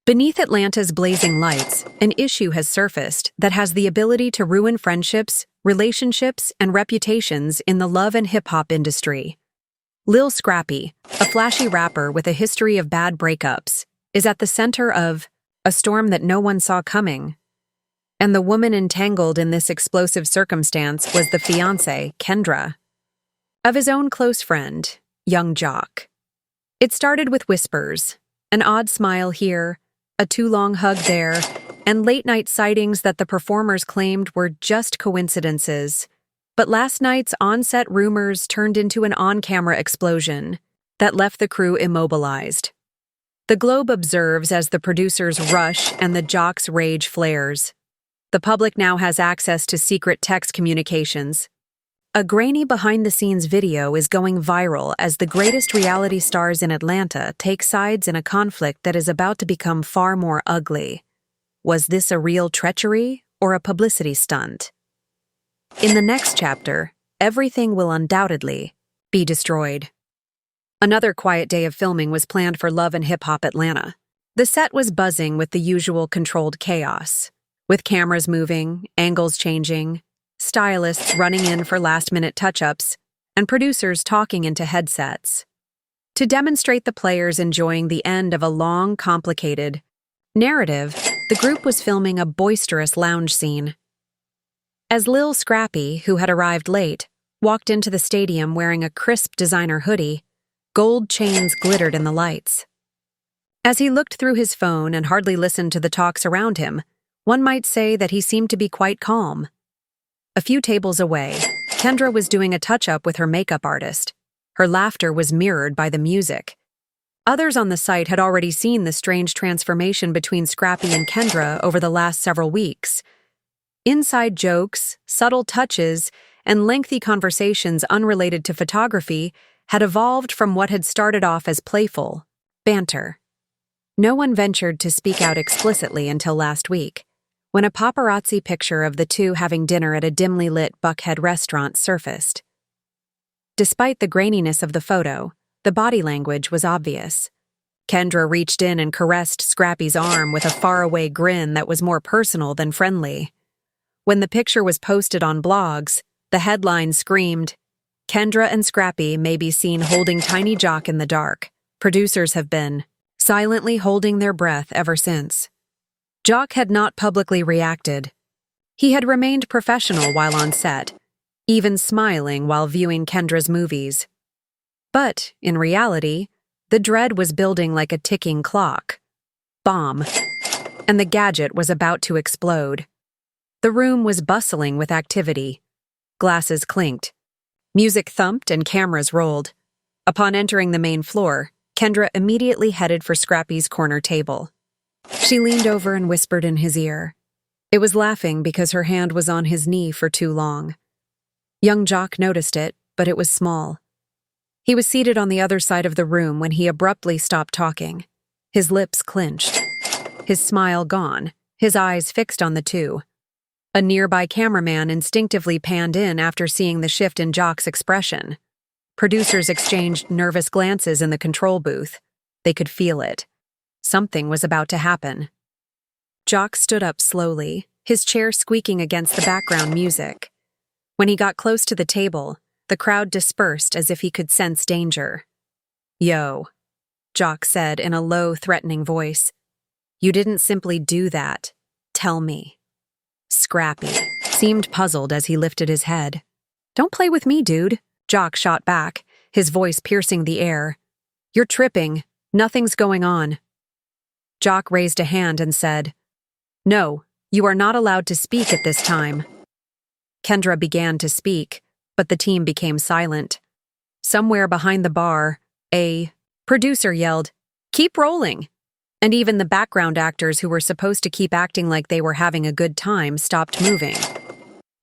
Beneath Atlanta's blazing lights, an issue has surfaced that has the ability to ruin friendships, relationships, and reputations in the love and hip-hop industry. Lil Scrappy, a flashy rapper with a history of bad breakups, is at the center of a storm that no one saw coming. And the woman entangled in this explosive circumstance was the fiancé, Kendra, of his own close friend, young Jock. It started with whispers, an odd smile here, a too-long hug there, and late-night sightings that the performers claimed were just coincidences. But last night's on-set rumors turned into an on-camera explosion that left the crew immobilized. The Globe observes as the producers rush and the Jock's rage flares. The public now has access to secret text communications. A grainy behind-the-scenes video is going viral as the greatest reality stars in Atlanta take sides in a conflict that is about to become far more ugly. Was this a real treachery or a publicity stunt? In the next chapter, everything will undoubtedly be destroyed. Another quiet day of filming was planned for Love and Hip Hop Atlanta. The set was buzzing with the usual controlled chaos, with cameras moving, angles changing, stylists running in for last-minute touch-ups, and producers talking into headsets. To demonstrate the players enjoying the end of a long, complicated narrative, the group was filming a boisterous lounge scene. As Lil Scrappy, who had arrived late, walked into the stadium wearing a crisp designer hoodie, gold chains glittered in the lights. As he looked through his phone and hardly listened to the talks around him, one might say that he seemed to be quite calm. A few tables away, Kendra was doing a touch-up with her makeup artist. Her laughter was mirrored by the music. Others on the site had already seen the strange transformation between Scrappy and Kendra over the last several weeks. Inside jokes, subtle touches, and lengthy conversations unrelated to photography had evolved from what had started off as playful banter. No one ventured to speak out explicitly until last week, when a paparazzi picture of the two having dinner at a dimly lit Buckhead restaurant surfaced. Despite the graininess of the photo, the body language was obvious. Kendra reached in and caressed Scrappy's arm with a faraway grin that was more personal than friendly. When the picture was posted on blogs, the headline screamed, "Kendra and Scrappy may be seen holding tiny Jock in the dark. Producers have been silently holding their breath ever since." Jock had not publicly reacted. He had remained professional while on set, even smiling while viewing Kendra's movies. But, in reality, the dread was building like a ticking clock. Bomb. And the gadget was about to explode. The room was bustling with activity. Glasses clinked. Music thumped and cameras rolled. Upon entering the main floor, Kendra immediately headed for Scrappy's corner table. She leaned over and whispered in his ear. It was laughing because her hand was on his knee for too long. Young Jock noticed it, but it was small. He was seated on the other side of the room when he abruptly stopped talking. His lips clenched. His smile gone, his eyes fixed on the two. A nearby cameraman instinctively panned in after seeing the shift in Jock's expression. Producers exchanged nervous glances in the control booth. They could feel it. Something was about to happen. Jock stood up slowly, his chair squeaking against the background music. When he got close to the table, the crowd dispersed as if he could sense danger. "Yo," Jock said in a low, threatening voice. "You didn't simply do that. Tell me." Scrappy seemed puzzled as he lifted his head. "Don't play with me, dude," Jock shot back, his voice piercing the air. "You're tripping. Nothing's going on." Jock raised a hand and said, "No, you are not allowed to speak at this time." Kendra began to speak, but the team became silent. Somewhere behind the bar, a producer yelled, "Keep rolling!" And even the background actors who were supposed to keep acting like they were having a good time stopped moving.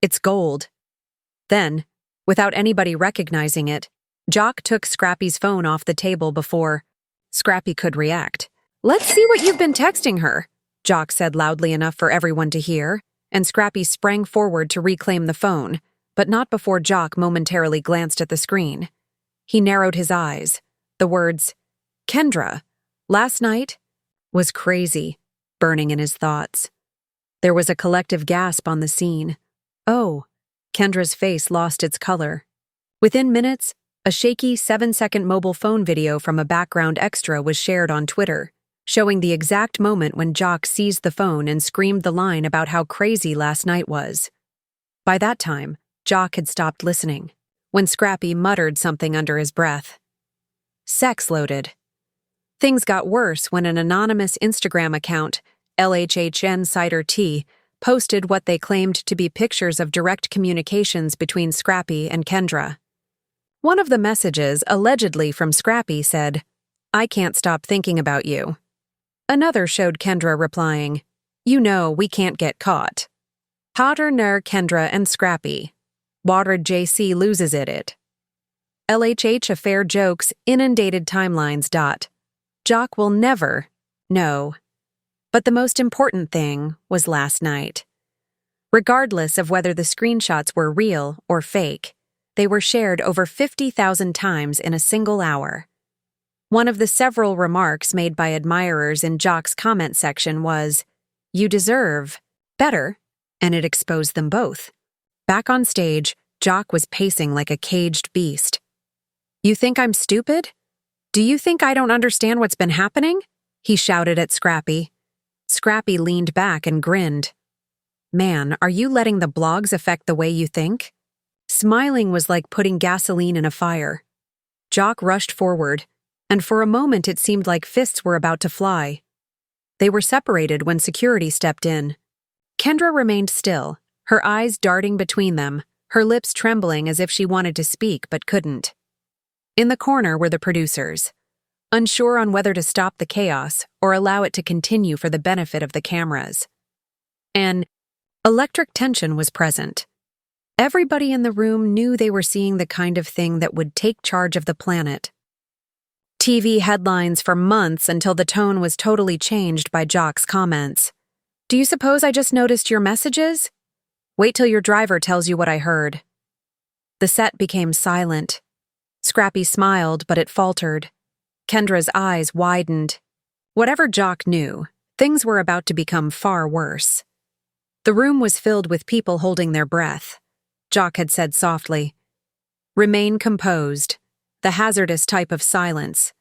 "It's gold." Then, without anybody recognizing it, Jock took Scrappy's phone off the table before Scrappy could react. "Let's see what you've been texting her," Jock said loudly enough for everyone to hear, and Scrappy sprang forward to reclaim the phone, but not before Jock momentarily glanced at the screen. He narrowed his eyes. The words, "Kendra, last night, was crazy, burning in his thoughts. There was a collective gasp on the scene. Oh, Kendra's face lost its color. Within minutes, a shaky 7-second mobile phone video from a background extra was shared on Twitter, showing the exact moment when Jock seized the phone and screamed the line about how crazy last night was. By that time, Jock had stopped listening, when Scrappy muttered something under his breath. Sex loaded. Things got worse when an anonymous Instagram account, LHHN Cider Tea, posted what they claimed to be pictures of direct communications between Scrappy and Kendra. One of the messages, allegedly from Scrappy, said, "I can't stop thinking about you." Another showed Kendra replying, "You know we can't get caught." Hotter ner Kendra and Scrappy. Watered JC loses it. LHH affair jokes inundated timelines. Jock will never know. But the most important thing was last night. Regardless of whether the screenshots were real or fake, they were shared over 50,000 times in a single hour. One of the several remarks made by admirers in Jock's comment section was, "You deserve better," and it exposed them both. Back on stage, Jock was pacing like a caged beast. "You think I'm stupid? Do you think I don't understand what's been happening?" he shouted at Scrappy. Scrappy leaned back and grinned. "Man, are you letting the blogs affect the way you think?" Smiling was like putting gasoline in a fire. Jock rushed forward, and for a moment it seemed like fists were about to fly. They were separated when security stepped in. Kendra remained still, her eyes darting between them, her lips trembling as if she wanted to speak but couldn't. In the corner were the producers, unsure on whether to stop the chaos or allow it to continue for the benefit of the cameras. An electric tension was present. Everybody in the room knew they were seeing the kind of thing that would take charge of the planet. TV headlines for months until the tone was totally changed by Jock's comments. "Do you suppose I just noticed your messages? Wait till your driver tells you what I heard." The set became silent. Scrappy smiled, but it faltered. Kendra's eyes widened. Whatever Jock knew, things were about to become far worse. The room was filled with people holding their breath. Jock had said softly, "Remain composed," the hazardous type of silence.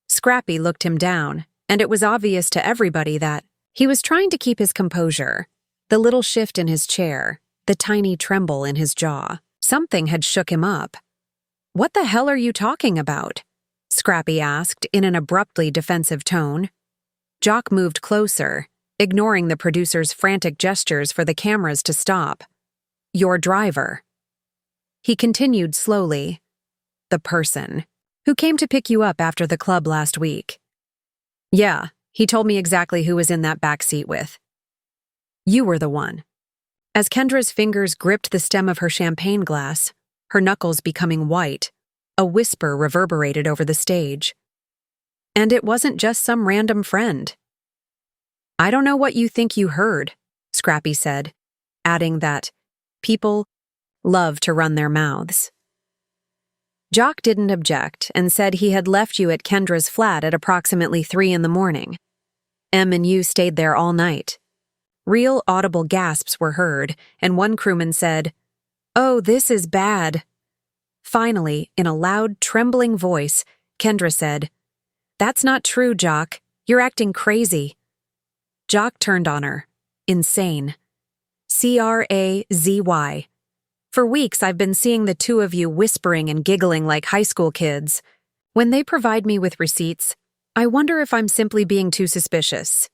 Scrappy looked him down, and it was obvious to everybody that he was trying to keep his composure. The little shift in his chair, the tiny tremble in his jaw, something had shook him up. "What the hell are you talking about?" Scrappy asked in an abruptly defensive tone. Jock moved closer, ignoring the producer's frantic gestures for the cameras to stop. "Your driver." He continued slowly. "The person who came to pick you up after the club last week." "Yeah, he told me exactly who was in that back seat with." "You were the one." As Kendra's fingers gripped the stem of her champagne glass, her knuckles becoming white, a whisper reverberated over the stage. "And it wasn't just some random friend." "I don't know what you think you heard," Scrappy said, adding that people love to run their mouths. Jock didn't object and said he had left you at Kendra's flat at approximately 3 in the morning. Em and you stayed there all night. Real audible gasps were heard, and one crewman said, "Oh, this is bad." Finally, in a loud, trembling voice, Kendra said, "That's not true, Jock. You're acting crazy." Jock turned on her. Insane. CRAZY. "For weeks I've been seeing the two of you whispering and giggling like high school kids. When they provide me with receipts, I wonder if I'm simply being too suspicious.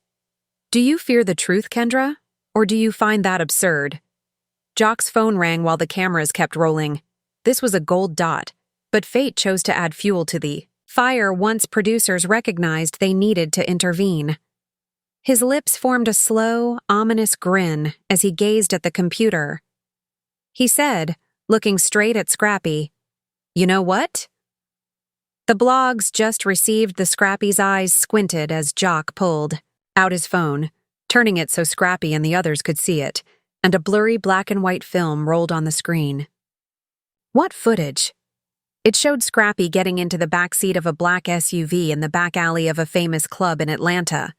Do you fear the truth, Kendra? Or do you find that absurd?" Jock's phone rang while the cameras kept rolling. This was a gold dot, but fate chose to add fuel to the fire once producers recognized they needed to intervene. His lips formed a slow, ominous grin as he gazed at the computer. He said, looking straight at Scrappy, "You know what?" The blogs just received the Scrappy's eyes squinted as Jock pulled out his phone, turning it so Scrappy and the others could see it, and a blurry black and white film rolled on the screen. What footage? It showed Scrappy getting into the back seat of a black SUV in the back alley of a famous club in Atlanta.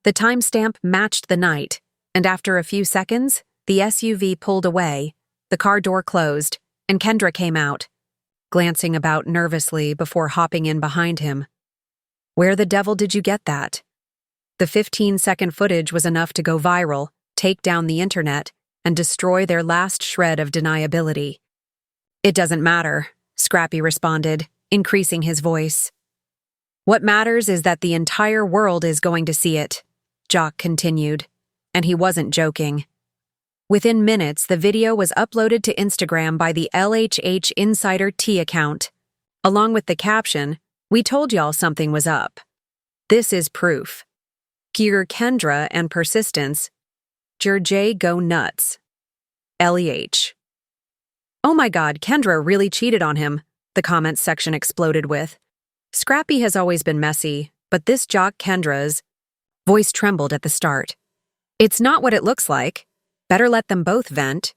The timestamp matched the night, and after a few seconds, the SUV pulled away, the car door closed, and Kendra came out, glancing about nervously before hopping in behind him. Where the devil did you get that? The 15-second footage was enough to go viral, take down the internet, and destroy their last shred of deniability. It doesn't matter, Scrappy responded, increasing his voice. What matters is that the entire world is going to see it, Jock continued, and he wasn't joking. Within minutes, the video was uploaded to Instagram by the LHH Insider T account. Along with the caption, "We told y'all something was up. This is proof. Gear Kendra and persistence. J go nuts. LEH." Oh my god, Kendra really cheated on him, the comments section exploded with. Scrappy has always been messy, but this jock Kendra's voice trembled at the start. It's not what it looks like. Better let them both vent.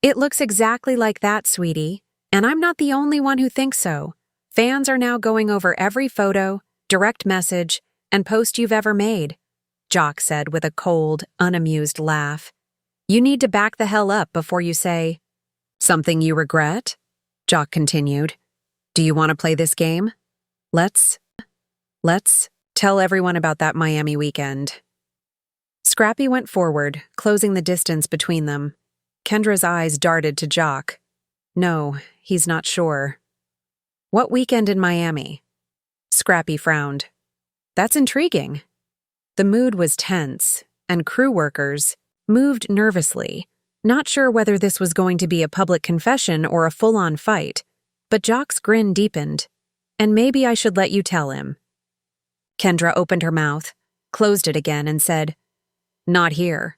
It looks exactly like that, sweetie, and I'm not the only one who thinks so. Fans are now going over every photo, direct message, and post you've ever made, Jock said with a cold, unamused laugh. You need to back the hell up before you say, "Something you regret?" Jock continued. Do you want to play this game? Let's tell everyone about that Miami weekend. Scrappy went forward, closing the distance between them. Kendra's eyes darted to Jock. No, he's not sure. What weekend in Miami? Scrappy frowned. That's intriguing. The mood was tense, and crew workers moved nervously, not sure whether this was going to be a public confession or a full-on fight, but Jock's grin deepened. And maybe I should let you tell him. Kendra opened her mouth, closed it again, and said, Not here.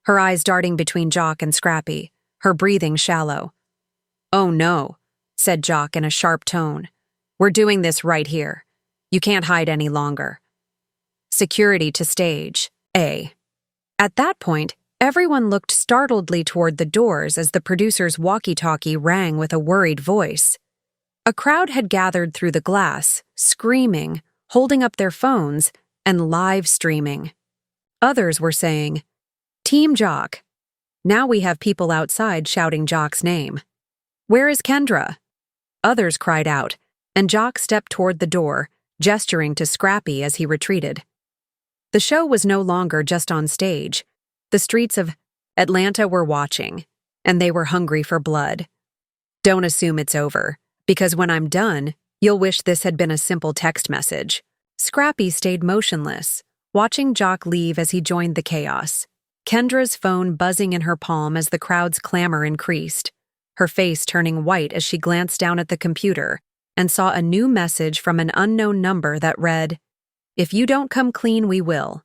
Her eyes darting between Jock and Scrappy, her breathing shallow. Oh no, said Jock in a sharp tone. We're doing this right here. You can't hide any longer. Security to stage, A. At that point, everyone looked startledly toward the doors as the producer's walkie-talkie rang with a worried voice. A crowd had gathered through the glass, screaming, holding up their phones, and live streaming. Others were saying, Team Jock. Now we have people outside shouting Jock's name. Where is Kendra? Others cried out, and Jock stepped toward the door, gesturing to Scrappy as he retreated. The show was no longer just on stage. The streets of Atlanta were watching, and they were hungry for blood. Don't assume it's over, because when I'm done, you'll wish this had been a simple text message. Scrappy stayed motionless, watching Jock leave as he joined the chaos. Kendra's phone buzzing in her palm as the crowd's clamor increased, her face turning white as she glanced down at the computer and saw a new message from an unknown number that read, If you don't come clean, we will.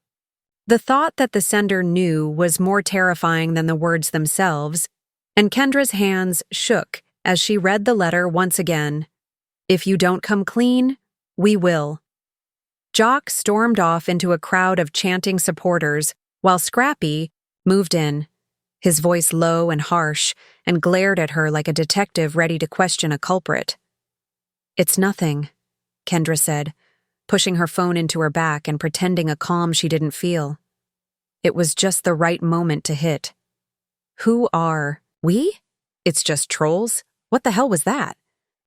The thought that the sender knew was more terrifying than the words themselves, and Kendra's hands shook as she read the letter once again. If you don't come clean, we will. Jock stormed off into a crowd of chanting supporters, while Scrappy moved in, his voice low and harsh, and glared at her like a detective ready to question a culprit. It's nothing, Kendra said, pushing her phone into her back and pretending a calm she didn't feel. It was just the right moment to hit. Who are we? It's just trolls? What the hell was that?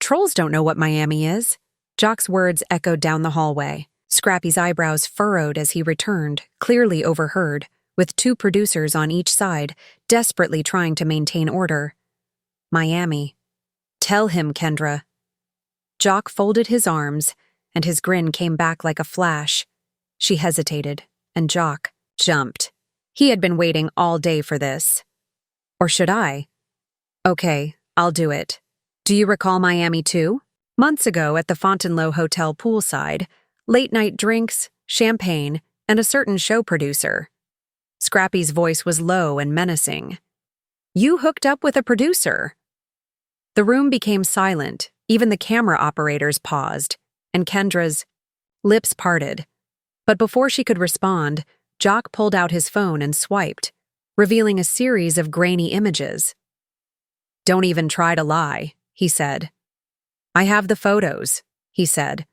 Trolls don't know what Miami is. Jock's words echoed down the hallway. Scrappy's eyebrows furrowed as he returned, clearly overheard, with two producers on each side, desperately trying to maintain order. Miami. Tell him, Kendra. Jock folded his arms, and his grin came back like a flash. She hesitated, and Jock jumped. He had been waiting all day for this. Or should I? Okay, I'll do it. Do you recall Miami too? Months ago at the Fontainebleau Hotel poolside, late-night drinks, champagne, and a certain show producer. Scrappy's voice was low and menacing. You hooked up with a producer. The room became silent, even the camera operators paused, and Kendra's lips parted. But before she could respond, Jock pulled out his phone and swiped, revealing a series of grainy images. Don't even try to lie, he said. I have the photos, he said.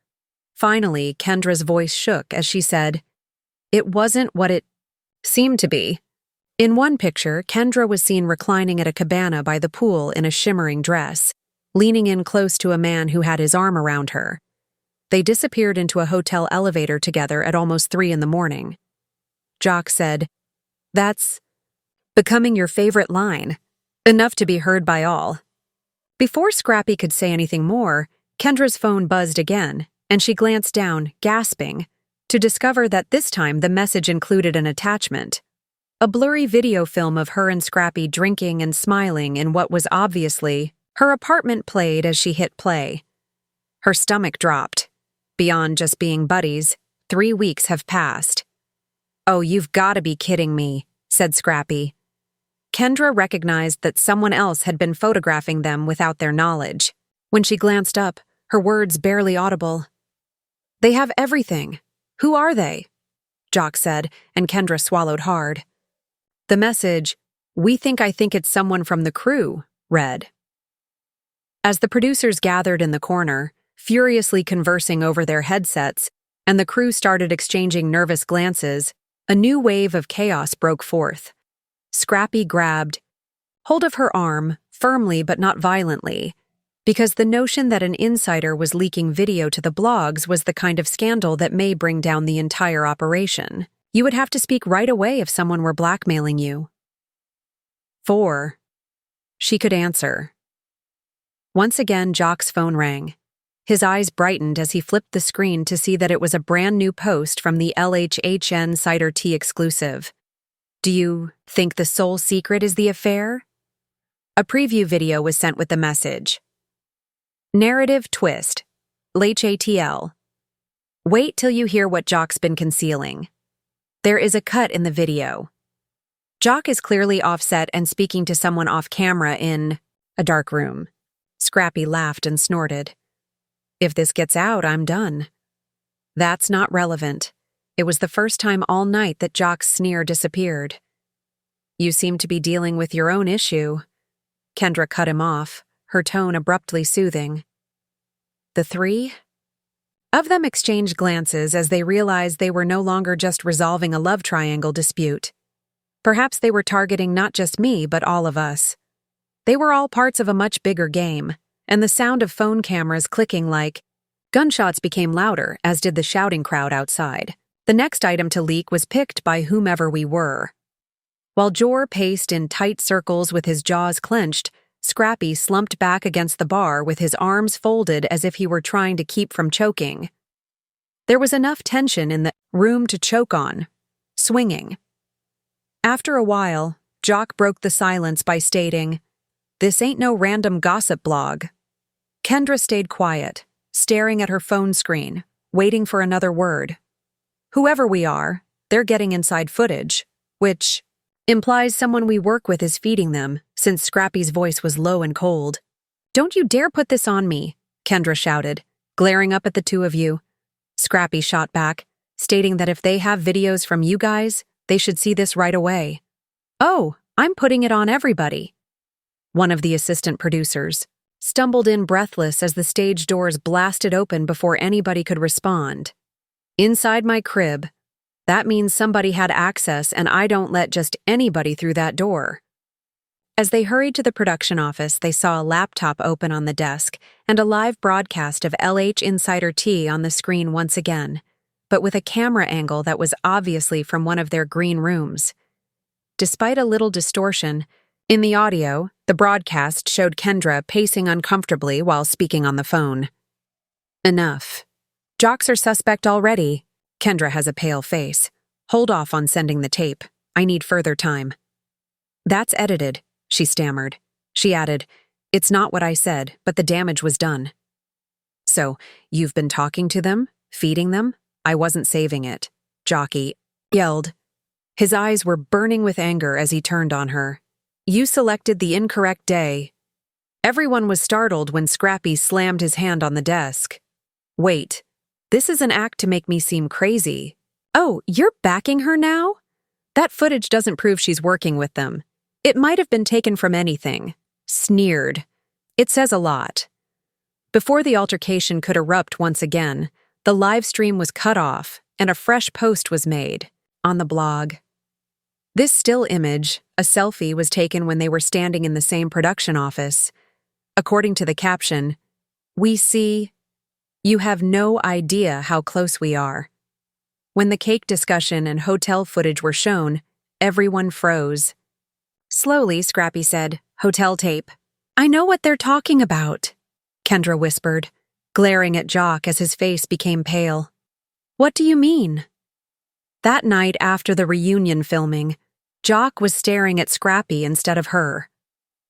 Finally, Kendra's voice shook as she said, it wasn't what it seemed to be. In one picture, Kendra was seen reclining at a cabana by the pool in a shimmering dress, leaning in close to a man who had his arm around her. They disappeared into a hotel elevator together at almost 3 in the morning. Jock said, "That's becoming your favorite line. Enough to be heard by all." Before Scrappy could say anything more, Kendra's phone buzzed again, and she glanced down, gasping, to discover that this time the message included an attachment. A blurry video film of her and Scrappy drinking and smiling in what was obviously her apartment played as she hit play. Her stomach dropped. Beyond just being buddies, 3 weeks have passed. "Oh, you've got to be kidding me," said Scrappy. Kendra recognized that someone else had been photographing them without their knowledge. When she glanced up, her words barely audible. "They have everything. Who are they?" Jock said, and Kendra swallowed hard. The message, "We think I think it's someone from the crew," read. As the producers gathered in the corner, furiously conversing over their headsets, and the crew started exchanging nervous glances, a new wave of chaos broke forth. Scrappy grabbed hold of her arm, firmly but not violently, because the notion that an insider was leaking video to the blogs was the kind of scandal that may bring down the entire operation. You would have to speak right away if someone were blackmailing you. 4. She could answer. Once again, Jock's phone rang. His eyes brightened as he flipped the screen to see that it was a brand new post from the LHHN Cider Tea exclusive. "Do you think the sole secret is the affair?" A preview video was sent with the message. Narrative twist. LHATL. Wait till you hear what Jock's been concealing. There is a cut in the video. Jock is clearly offset and speaking to someone off camera in a dark room. Scrappy laughed and snorted. "If this gets out, I'm done." That's not relevant. It was the first time all night that Jock's sneer disappeared. "You seem to be dealing with your own issue." Kendra cut him off, her tone abruptly soothing. The 3 of them exchanged glances as they realized they were no longer just resolving a love triangle dispute. Perhaps they were targeting not just me, but all of us. They were all parts of a much bigger game, and the sound of phone cameras clicking like gunshots became louder, as did the shouting crowd outside. The next item to leak was picked by whomever we were. While Jor paced in tight circles with his jaws clenched, Scrappy slumped back against the bar with his arms folded as if he were trying to keep from choking. There was enough tension in the room to choke on, swinging. After a while, Jock broke the silence by stating, "This ain't no random gossip blog." Kendra stayed quiet, staring at her phone screen, waiting for another word. Whoever we are, they're getting inside footage, which implies someone we work with is feeding them, since Scrappy's voice was low and cold. "Don't you dare put this on me," Kendra shouted, glaring up at the two of you. Scrappy shot back, stating that if they have videos from you guys, they should see this right away. "Oh, I'm putting it on everybody." One of the assistant producers stumbled in breathless as the stage doors blasted open before anybody could respond. "Inside my crib. That means somebody had access and I don't let just anybody through that door." As they hurried to the production office, they saw a laptop open on the desk and a live broadcast of LH Insider Tea on the screen once again, but with a camera angle that was obviously from one of their green rooms. Despite a little distortion, in the audio, the broadcast showed Kendra pacing uncomfortably while speaking on the phone. "Enough. Jocks are suspect already." Kendra has a pale face. "Hold off on sending the tape. I need further time." "That's edited," she stammered. She added, "It's not what I said, but the damage was done." "So, you've been talking to them? Feeding them? I wasn't saving it," Jockey yelled. His eyes were burning with anger as he turned on her. "You selected the incorrect day." Everyone was startled when Scrappy slammed his hand on the desk. "Wait. This is an act to make me seem crazy." "Oh, you're backing her now?" "That footage doesn't prove she's working with them. It might have been taken from anything." Sneered. "It says a lot." Before the altercation could erupt once again, the live stream was cut off and a fresh post was made. On the blog. This still image, a selfie, was taken when they were standing in the same production office. According to the caption, "We see, you have no idea how close we are." When the cake discussion and hotel footage were shown, everyone froze. Slowly, Scrappy said, "Hotel tape." "I know what they're talking about," Kendra whispered, glaring at Jock as his face became pale. "What do you mean?" That night after the reunion filming, Jock was staring at Scrappy instead of her.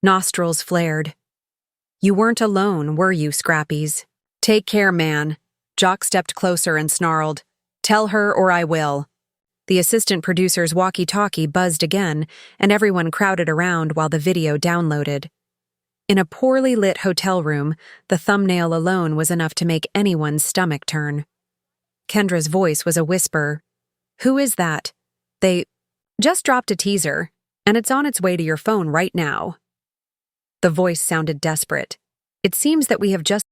Nostrils flared. "You weren't alone, were you, Scrappies?" "Take care, man." Jock stepped closer and snarled, "Tell her or I will." The assistant producer's walkie-talkie buzzed again, and everyone crowded around while the video downloaded. In a poorly lit hotel room, the thumbnail alone was enough to make anyone's stomach turn. Kendra's voice was a whisper. "Who is that?" "They just dropped a teaser, and it's on its way to your phone right now." The voice sounded desperate. "It seems that we have just